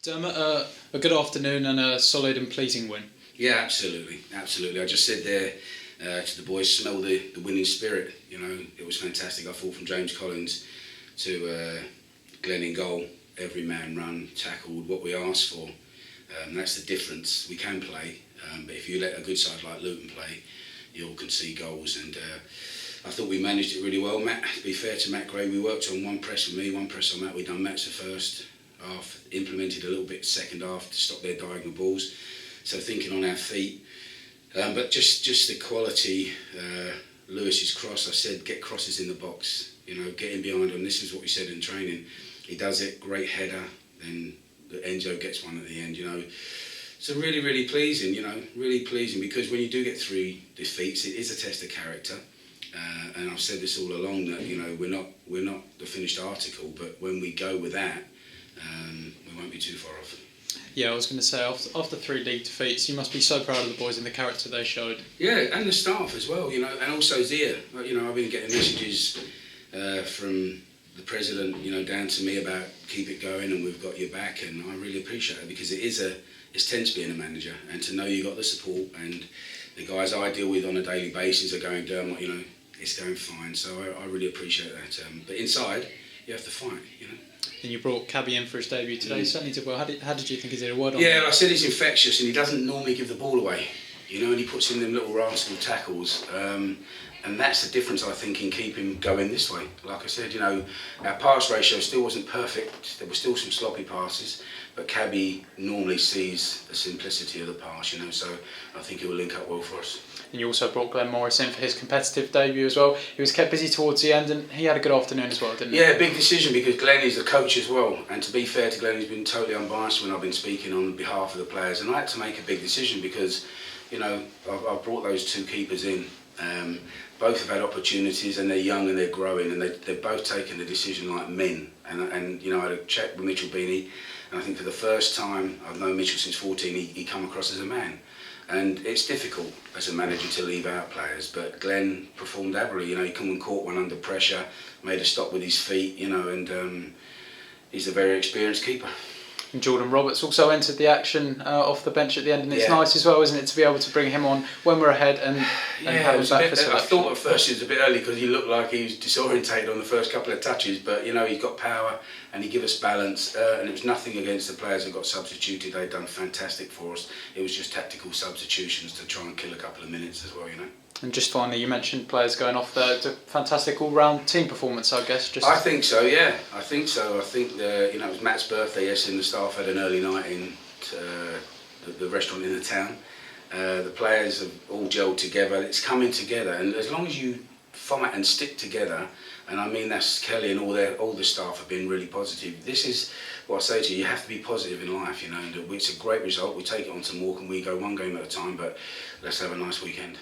Dermot, a good afternoon and a solid and pleasing win. Yeah, absolutely. I just said there to the boys, smell the winning spirit. You know, it was fantastic. I thought from James Collins to Glenn in goal, every man run, tackled, what we asked for. That's the difference. We can play, but if you let a good side like Luton play, you all can see goals. And I thought we managed it really well. Matt, to be fair to Matt Gray, we worked on one press with me, one press on Matt. We done Matt's the first half, implemented a little bit second half to stop their diagonal balls. So thinking on our feet, but just the quality. Lewis's cross, I said, get crosses in the box. You know, get in behind them. This is what we said in training. He does it, great header. Then Enzo gets one at the end. You know, so really pleasing. You know, really pleasing because when you do get 3 defeats, it is a test of character. And I've said this all along that we're not the finished article, but when we go with that, we won't be too far off. Yeah, I was going to say, after 3 league defeats, you must be so proud of the boys and the character they showed. Yeah, and the staff as well, you know, and also Zia. You know, I've been getting messages from the president, you know, down to me about keep it going and we've got your back, and I really appreciate it because it's tense being a manager, and to know you got the support, and the guys I deal with on a daily basis are going, Dermot, you know, it's going fine, so I really appreciate that. But inside, you have to fight, you know. And you brought Cabby in for his debut today. He certainly did well. How did you think he did? A word on Yeah, I said he's infectious and he doesn't normally give the ball away. You know, and he puts in them little rascal tackles. And that's the difference, I think, in keeping going this way. Like I said, you know, our pass ratio still wasn't perfect. There were still some sloppy passes. But Cabby normally sees the simplicity of the pass, you know, so I think it will link up well for us. And you also brought Glenn Morrison for his competitive debut as well. He was kept busy towards the end and he had a good afternoon as well, didn't he? Yeah, big decision because Glenn is a coach as well. And to be fair to Glenn, he's been totally unbiased when I've been speaking on behalf of the players. And I had to make a big decision because, you know, I've brought those 2 keepers in. Both have had opportunities and they're young and they're growing and they've both taken the decision like men. And you know, I had a chat with Mitchell Beanie, and I think for the first time, I've known Mitchell since 14, he come across as a man. And it's difficult as a manager to leave out players, but Glenn performed admirably. You know, he come and caught one under pressure, made a stop with his feet, you know, and he's a very experienced keeper. And Jordan Roberts also entered the action off the bench at the end, and it's Yeah. nice as well, isn't it, to be able to bring him on when we're ahead and have him back for selection. I thought at first it was a bit early because he looked like he was disorientated on the first couple of touches, but you know, he's got power and he gave us balance, and it was nothing against the players that got substituted. They'd done fantastic for us. It was just tactical substitutions to try and kill a couple of minutes as well, you know. And just finally, you mentioned players going off there. It's a fantastic all-round team performance, I guess. I think so, yeah. I think so. I think you know, it was Matt's birthday yesterday, and the staff had an early night in the restaurant in the town. The players have all gelled together. It's coming together, and as long as you fight and stick together, and I mean that's Kelly and all the staff have been really positive. This is what I say to you: you have to be positive in life, you know. And it's a great result. We take it on to Morecambe. We go one game at a time, but let's have a nice weekend.